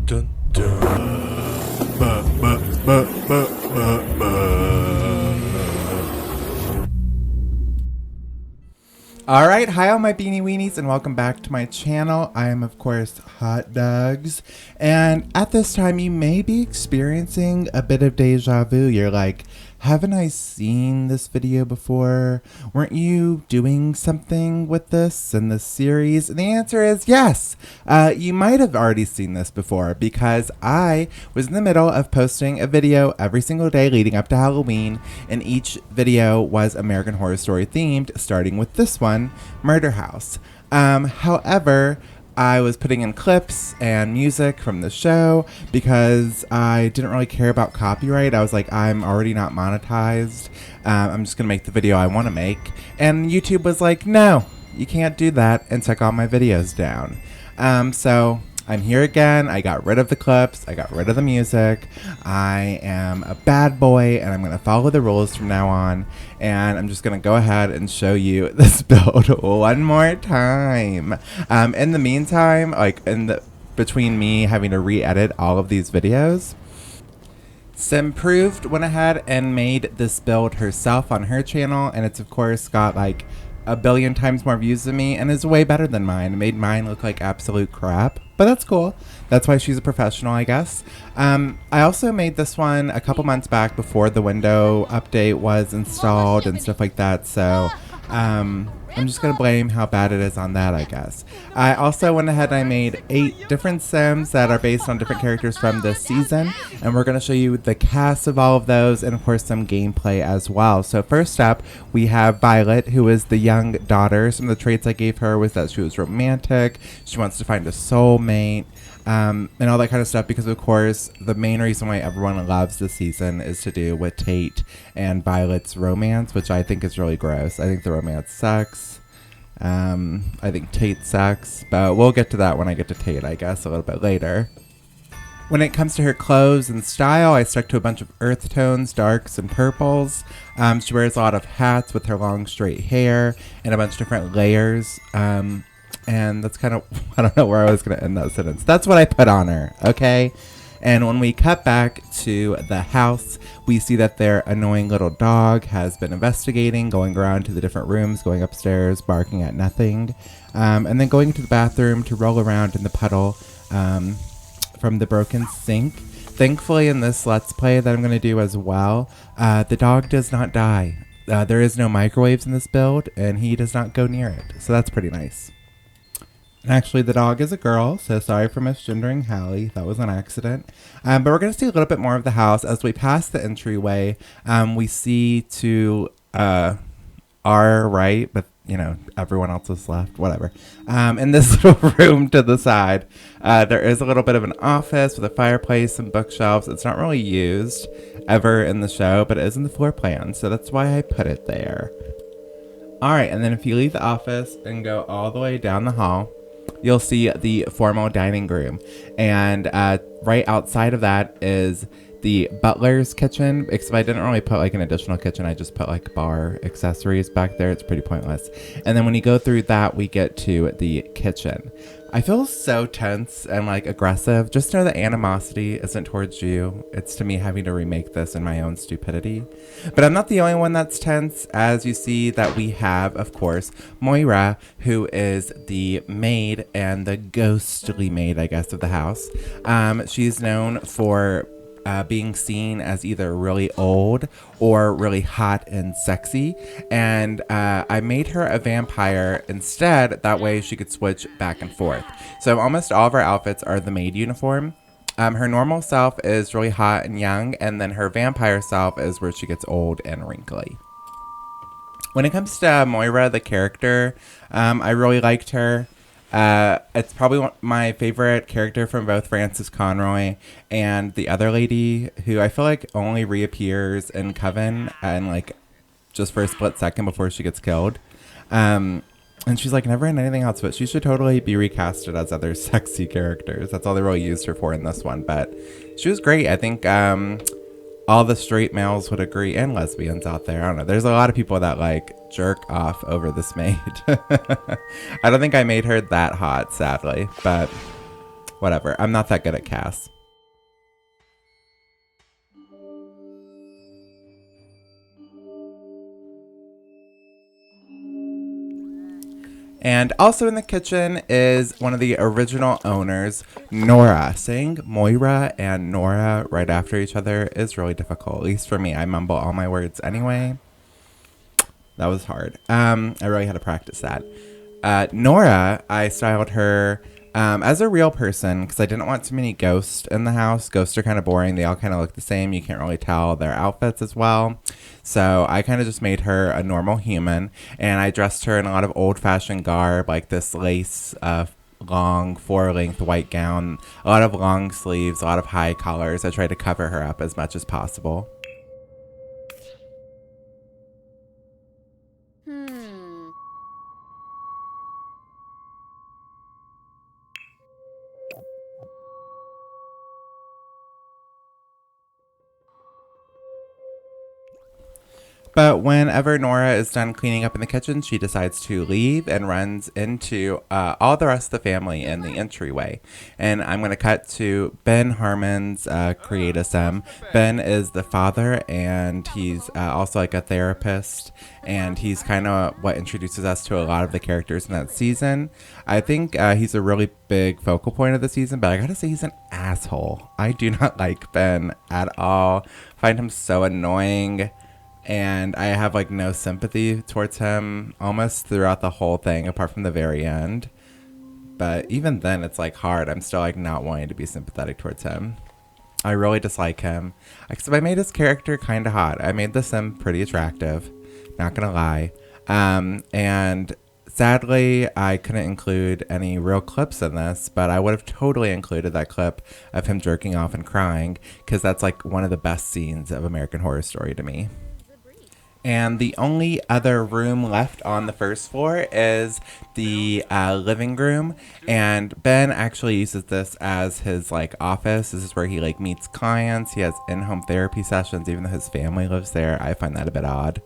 dun, dun. Ba, ba, ba, ba, ba, ba. Alright, hi all my beanie weenies and welcome back to my channel. I am of course Hot Dogs, and at this time you may be experiencing a bit of deja vu. You're like, haven't I seen this video before? Weren't you doing something with this in this series? And the answer is yes. You might have already seen this before because I was in the middle of posting a video every single day leading up to Halloween, and each video was American Horror Story themed, starting with this one, Murder House. However, I was putting in clips and music from the show because I didn't really care about copyright. I was like, I'm already not monetized. I'm just going to make the video I want to make. And YouTube was like, no, you can't do that, and took all my videos down. So I'm here again. I got rid of the clips. I got rid of the music. I am a bad boy, and I'm going to follow the rules from now on. And I'm just going to go ahead and show you this build one more time. In the meantime, between me having to re-edit all of these videos, Simproved went ahead and made this build herself on her channel. And it's, of course, got like a billion times more views than me and is way better than mine. It made mine look like absolute crap, but that's cool. That's why she's a professional, I guess. I also made this one a couple months back before the window update was installed and stuff like that, so I'm just gonna blame how bad it is on that, I guess. I also went ahead and I made 8 different Sims that are based on different characters from this season, and we're gonna show you the cast of all of those and of course some gameplay as well. So first up, we have Violet, who is the young daughter. Some of the traits I gave her was that she was romantic, she wants to find a soulmate, and all that kind of stuff, because of course the main reason why everyone loves this season is to do with Tate and Violet's romance, which I think is really gross. I think the romance sucks. I think Tate sucks, but we'll get to that when I get to Tate, I guess, a little bit later. When it comes to her clothes and style, I stuck to a bunch of earth tones, darks, and purples. She wears a lot of hats with her long straight hair and a bunch of different layers. And that's kind of, I don't know where I was going to end that sentence. That's what I put on her, okay? And when we cut back to the house, we see that their annoying little dog has been investigating, going around to the different rooms, going upstairs, barking at nothing, and then going into the bathroom to roll around in the puddle from the broken sink. Thankfully, in this Let's Play that I'm going to do as well, the dog does not die. There is no microwaves in this build, and he does not go near it, so that's pretty nice. And actually, the dog is a girl, so sorry for misgendering Hallie. That was an accident. But we're going to see a little bit more of the house. As we pass the entryway, we see to our right, but, you know, everyone else is left, whatever. In this little room to the side, there is a little bit of an office with a fireplace and bookshelves. It's not really used ever in the show, but it is in the floor plan, so that's why I put it there. All right, and then if you leave the office and go all the way down the hall, you'll see the formal dining room, and right outside of that is the butler's kitchen, except I didn't really put like an additional kitchen. I just put like bar accessories back there. It's pretty pointless. And then when you go through that, we get to the kitchen. I feel so tense and like aggressive. Just know that animosity isn't towards you. It's to me having to remake this in my own stupidity. But I'm not the only one that's tense, as you see that we have, of course, Moira, who is the maid and the ghostly maid, I guess, of the house. She's known for being seen as either really old or really hot and sexy, and I made her a vampire instead. That way she could switch back and forth. So almost all of her outfits are the maid uniform. Her normal self is really hot and young, and then her vampire self is where she gets old and wrinkly. When it comes to Moira, the character, I really liked her. It's probably my favorite character from both Frances Conroy and the other lady, who I feel like only reappears in Coven and like just for a split second before she gets killed. And she's like never in anything else, but she should totally be recasted as other sexy characters. That's all they really used her for in this one, but she was great. I think all the straight males would agree, and lesbians out there. I don't know. There's a lot of people that like jerk off over this maid. I don't think I made her that hot, sadly, but Whatever. I'm not that good at Cass. And also in the kitchen is one of the original owners, Nora. Saying Moira and Nora right after each other is really difficult, at least for me. I mumble all my words anyway. That was hard. I really had to practice that. Nora, I styled her as a real person because I didn't want too many ghosts in the house. Ghosts are kind of boring. They all kind of look the same. You can't really tell their outfits as well. So I kind of just made her a normal human, and I dressed her in a lot of old-fashioned garb, like this lace long four-length white gown, a lot of long sleeves, a lot of high collars. I tried to cover her up as much as possible. But whenever Nora is done cleaning up in the kitchen, she decides to leave and runs into all the rest of the family in the entryway. And I'm going to cut to Ben Harmon's creatism. Ben is the father, and he's also like a therapist, and he's kind of what introduces us to a lot of the characters in that season. I think he's a really big focal point of the season, but I gotta say he's an asshole. I do not like Ben at all. Find him so annoying. And I have like no sympathy towards him almost throughout the whole thing, apart from the very end. But even then, it's like hard. I'm still like not wanting to be sympathetic towards him. I really dislike him. Except I made his character kind of hot. I made the sim pretty attractive. Not gonna lie. And sadly, I couldn't include any real clips in this, but I would have totally included that clip of him jerking off and crying, because that's like one of the best scenes of American Horror Story to me. And the only other room left on the first floor is the living room. And Ben actually uses this as his like office. This is where he like meets clients. He has in-home therapy sessions, even though his family lives there. I find that a bit odd.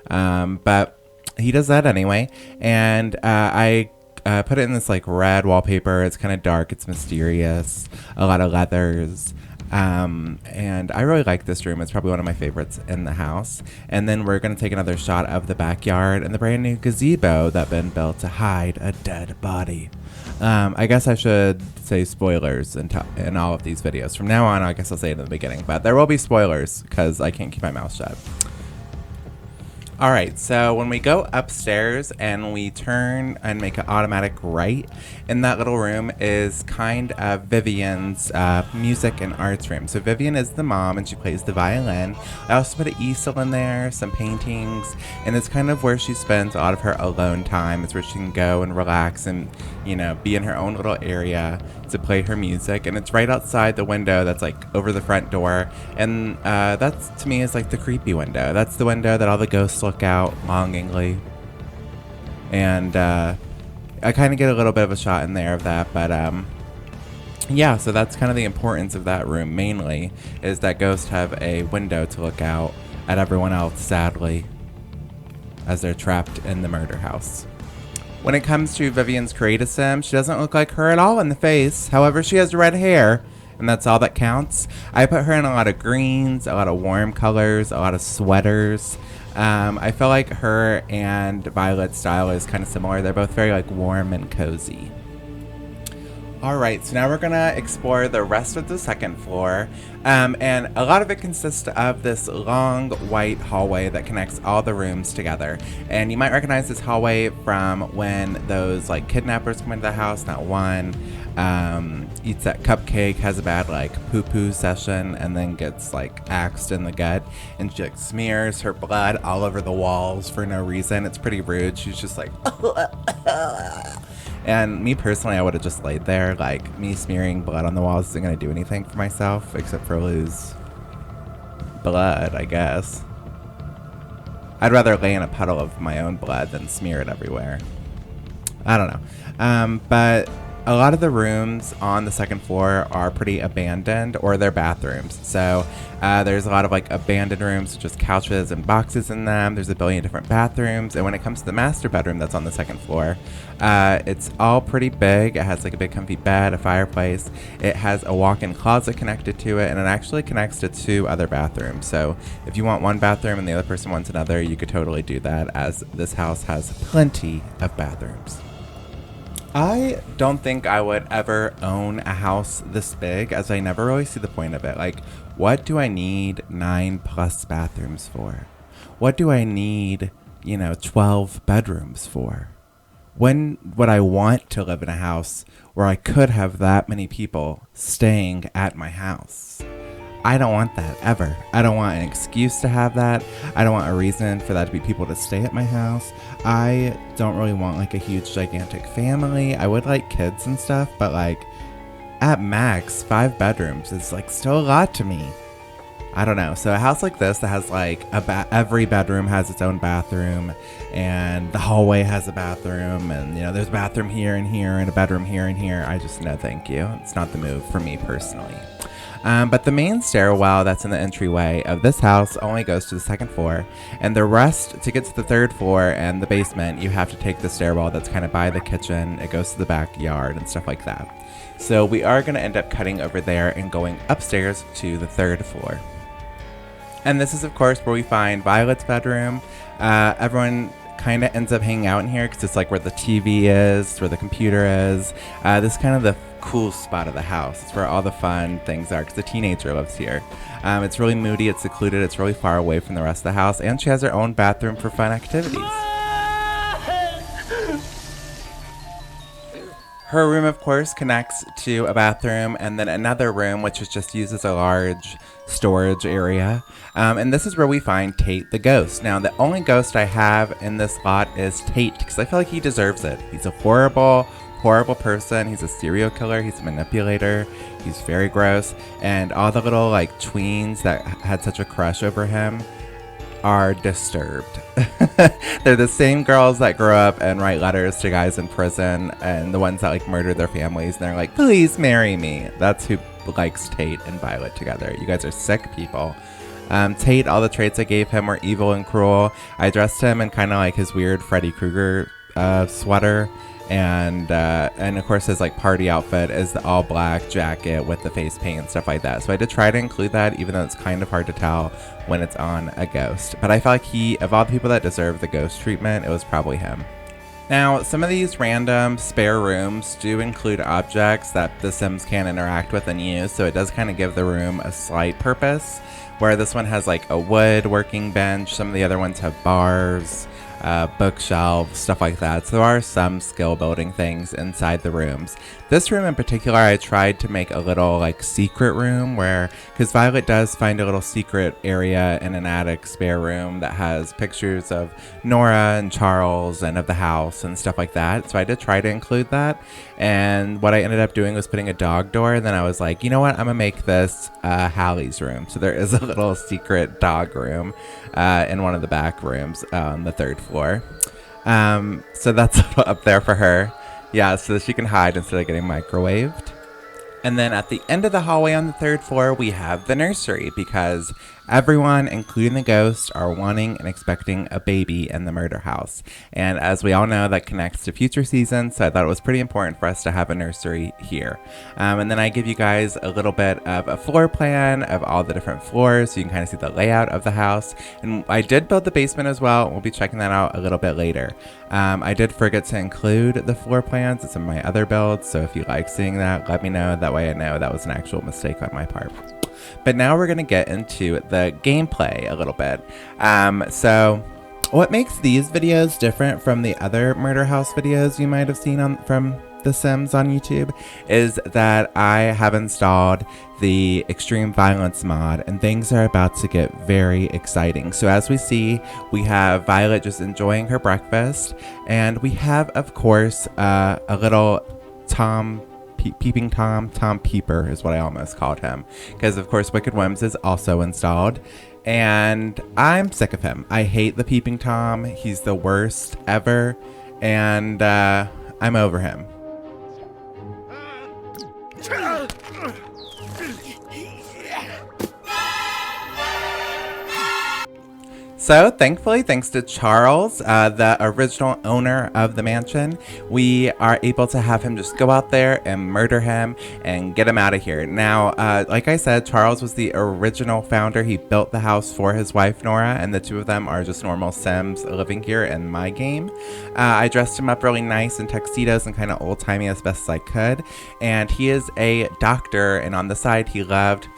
But he does that anyway. And I put it in this like red wallpaper. It's kind of dark. It's mysterious. A lot of leathers. And I really like this room. It's probably one of my favorites in the house. And then we're going to take another shot of the backyard and the brand new gazebo that Ben built to hide a dead body. I guess I should say spoilers in all of these videos. From now on, I guess I'll say it in the beginning, but there will be spoilers because I can't keep my mouth shut. All right, so when we go upstairs and we turn and make an automatic right, in that little room is kind of Vivian's music and arts room. So Vivian is the mom and she plays the violin. I also put an easel in there, some paintings, and it's kind of where she spends a lot of her alone time. It's where she can go and relax and, you know, be in her own little area to play her music. And it's right outside the window that's like over the front door. And that's, to me, is like the creepy window. That's the window that all the ghosts look out longingly. And I kind of get a little bit of a shot in there of that, but yeah, so that's kind of the importance of that room mainly, is that ghosts have a window to look out at everyone else, sadly, as they're trapped in the murder house. When it comes to Vivian's creatism, she doesn't look like her at all in the face. However, she has red hair, and that's all that counts. I put her in a lot of greens, a lot of warm colors, a lot of sweaters. I feel like her and Violet's style is kind of similar. They're both very like warm and cozy. Alright, so now we're going to explore the rest of the second floor, and a lot of it consists of this long white hallway that connects all the rooms together. And you might recognize this hallway from when those like kidnappers come into the house. That one eats that cupcake, has a bad like poo-poo session, and then gets like axed in the gut, and she like smears her blood all over the walls for no reason. It's pretty rude. She's just like and me personally, I would have just laid there. Like, me smearing blood on the walls isn't going to do anything for myself, except for lose blood, I guess. I'd rather lay in a puddle of my own blood than smear it everywhere. I don't know. But a lot of the rooms on the second floor are pretty abandoned, or they're bathrooms. So there's a lot of like abandoned rooms with just couches and boxes in them. There's a billion different bathrooms. And when it comes to the master bedroom that's on the second floor, it's all pretty big. It has like a big comfy bed, a fireplace. It has a walk-in closet connected to it, and it actually connects to 2 other bathrooms. So if you want one bathroom and the other person wants another, you could totally do that, as this house has plenty of bathrooms. I don't think I would ever own a house this big, as I never really see the point of it. Like, what do I need 9+ bathrooms for? What do I need, 12 bedrooms for? When would I want to live in a house where I could have that many people staying at my house? I don't want that ever. I don't want an excuse to have that. I don't want a reason for that to be people to stay at my house. I don't really want like a huge gigantic family. I would like kids and stuff, but like at max 5 bedrooms is like still a lot to me. I don't know. So a house like this that has like every bedroom has its own bathroom, and the hallway has a bathroom, and there's a bathroom here and here and a bedroom here and here. I just no thank you. It's not the move for me personally. But the main stairwell that's in the entryway of this house only goes to the second floor, and the rest, to get to the third floor and the basement, you have to take the stairwell that's kind of by the kitchen. It goes to the backyard and stuff like that. So we are going to end up cutting over there and going upstairs to the third floor. And this is, of course, where we find Violet's bedroom. Everyone kind of ends up hanging out in here because it's like where the TV is, where the computer is. This is kind of the cool spot of the house. It's where all the fun things are because the teenager lives here. It's really moody, it's secluded, it's really far away from the rest of the house, and she has her own bathroom for fun activities. Her room, of course, connects to a bathroom and then another room, which is just used as a large storage area. And this is where we find Tate the ghost. Now, the only ghost I have in this lot is Tate, because I feel like he deserves it. He's a horrible person. He's a serial killer. He's a manipulator. He's very gross. And all the little, like, tweens that had such a crush over him are disturbed. They're the same girls that grow up and write letters to guys in prison, and the ones that like murder their families, and they're like, please marry me. That's who likes Tate and Violet together. You guys are sick people. Tate, all the traits I gave him were evil and cruel. I dressed him in kind of like his weird Freddy Krueger sweater, and of course his like party outfit is the all black jacket with the face paint and stuff like that. So I did try to include that, even though it's kind of hard to tell when it's on a ghost. But I felt like of all the people that deserve the ghost treatment, it was probably him. Now, some of these random spare rooms do include objects that the Sims can interact with and use, so it does kind of give the room a slight purpose, where this one has like a wood working bench, some of the other ones have bars, bookshelves, stuff like that. So there are some skill building things inside the rooms. This room in particular, I tried to make a little like secret room because Violet does find a little secret area in an attic spare room that has pictures of Nora and Charles and of the house and stuff like that. So I did try to include that. And what I ended up doing was putting a dog door. And then I was like, you know what? I'm gonna make this Hallie's room. So there is a little secret dog room in one of the back rooms on the third floor. So that's up there for her. Yeah, so that she can hide instead of getting microwaved. And then at the end of the hallway on the third floor, we have the nursery, because everyone, including the ghost, are wanting and expecting a baby in the murder house. And as we all know, that connects to future seasons, so I thought it was pretty important for us to have a nursery here. And then I give you guys a little bit of a floor plan of all the different floors, so you can kind of see the layout of the house. And I did build the basement as well. We'll be checking that out a little bit later. I did forget to include the floor plans in some of my other builds, so if you like seeing that, let me know. That way I know that was an actual mistake on my part. But now we're going to get into the gameplay a little bit. So what makes these videos different from the other murder house videos you might have seen from The Sims on YouTube is that I have installed the extreme violence mod, and things are about to get very exciting. So as we see, we have Violet just enjoying her breakfast, and we have, of course, a little Peeping Tom Peeper is what I almost called him, because of course Wicked Whims is also installed, and I'm sick of him. I hate the Peeping Tom. He's the worst ever, and I'm over him. So, thankfully, thanks to Charles, the original owner of the mansion, we are able to have him just go out there and murder him and get him out of here. Now, like I said, Charles was the original founder. He built the house for his wife, Nora, and the two of them are just normal Sims living here in my game. I dressed him up really nice in tuxedos and kind of old-timey as best as I could. And he is a doctor, and on the side, he loved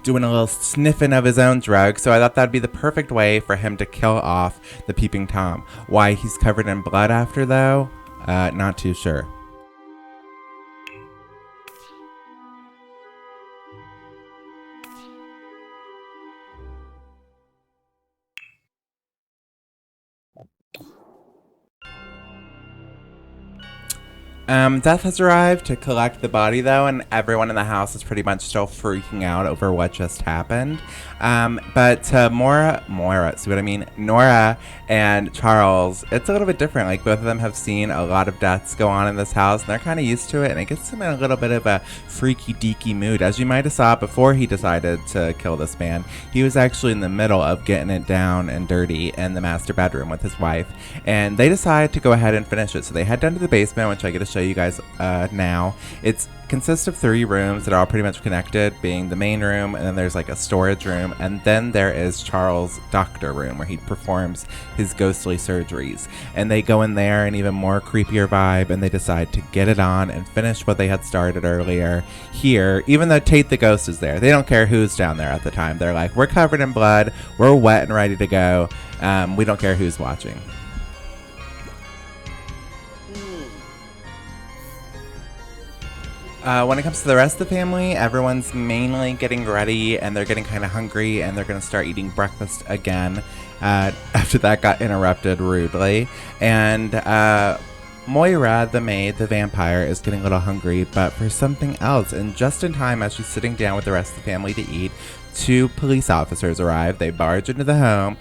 doing a little sniffing of his own drug. So I thought that'd be the perfect way for him to kill off the peeping Tom. Why he's covered in blood after, though, not too sure. Death has arrived to collect the body, though, and everyone in the house is pretty much still freaking out over what just happened. But Nora and Charles, it's a little bit different. Like, both of them have seen a lot of deaths go on in this house, and they're kind of used to it, and it gets them in a little bit of a freaky deaky mood. As you might have saw before he decided to kill this man, he was actually in the middle of getting it down and dirty in the master bedroom with his wife, and they decided to go ahead and finish it. So they head down to the basement, which I get to show you guys now. It consists of 3 rooms that are all pretty much connected, being the main room, and then there's like a storage room, and then there is Charles' doctor room where he performs his ghostly surgeries. And they go in there, an even more creepier vibe, and they decide to get it on and finish what they had started earlier here, even though Tate the ghost is there. They don't care who's down there at the time. They're like, we're covered in blood, we're wet and ready to go, we don't care who's watching. When it comes to the rest of the family, everyone's mainly getting ready, and they're getting kind of hungry, and they're going to start eating breakfast again after that got interrupted rudely. And Moira, the maid, the vampire, is getting a little hungry, but for something else. And just in time, as she's sitting down with the rest of the family to eat, 2 police officers arrive. They barge into the home,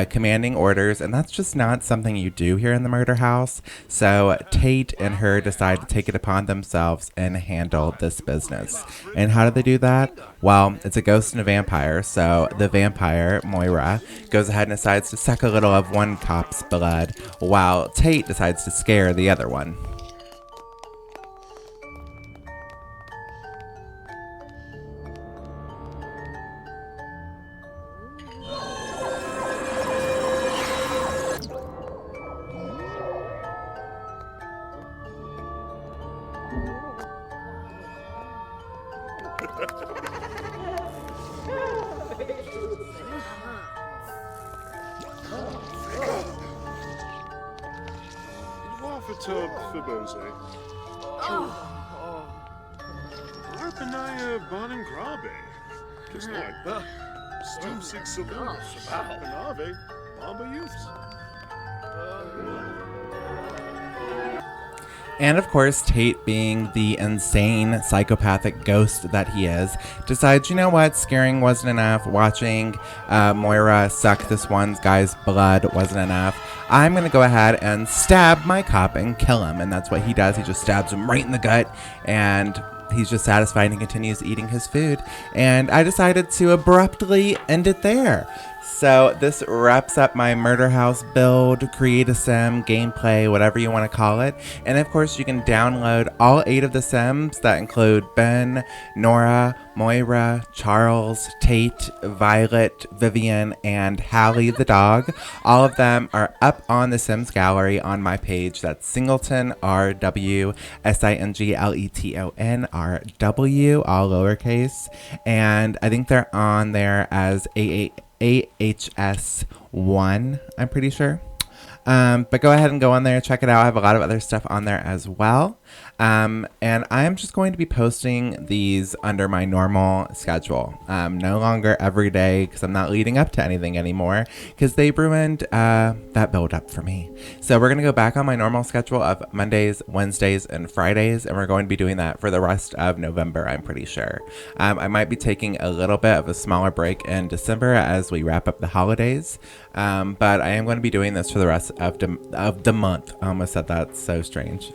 commanding orders, and that's just not something you do here in the murder house. So Tate and her decide to take it upon themselves and handle this business. And how do they do that? Well, it's a ghost and a vampire, so the vampire, Moira, goes ahead and decides to suck a little of one cop's blood, while Tate decides to scare the other one. And of course, Tate, being the insane psychopathic ghost that he is, decides, you know what, scaring wasn't enough, watching Moira suck this one guy's blood wasn't enough. I'm going to go ahead and stab my cop and kill him. And that's what he does. He just stabs him right in the gut, and he's just satisfied and continues eating his food. And I decided to abruptly end it there. So this wraps up my murder house build, create a sim, gameplay, whatever you want to call it. And of course, you can download all 8 of the sims that include Ben, Nora, Moira, Charles, Tate, Violet, Vivian, and Hallie the dog. All of them are up on the Sims gallery on my page. That's Singleton, RW, SINGLETON, RW, all lowercase. And I think they're on there as AHS1, I'm pretty sure. But go ahead and go on there, check it out. I have a lot of other stuff on there as well. And I'm just going to be posting these under my normal schedule. No longer every day, because I'm not leading up to anything anymore, because they ruined that build up for me. So we're going to go back on my normal schedule of Mondays, Wednesdays, and Fridays, and we're going to be doing that for the rest of November, I'm pretty sure. I might be taking a little bit of a smaller break in December as we wrap up the holidays, but I am going to be doing this for the rest of the month. I almost said that so strange.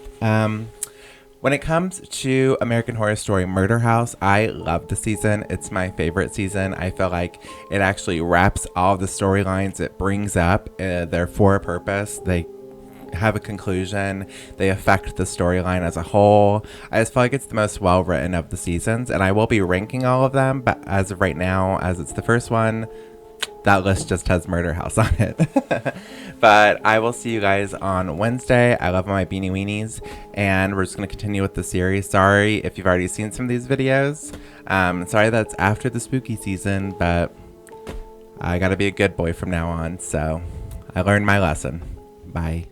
When it comes to American Horror Story Murder House, I love the season. It's my favorite season. I feel like it actually wraps all the storylines it brings up. They're for a purpose. They have a conclusion. They affect the storyline as a whole. I just feel like it's the most well written of the seasons, and I will be ranking all of them, but as of right now, as it's the first one, that list just has Murder House on it. But I will see you guys on Wednesday. I love my beanie weenies, and we're just going to continue with the series. Sorry if you've already seen some of these videos. Sorry that's after the spooky season, but I got to be a good boy from now on, so I learned my lesson. Bye.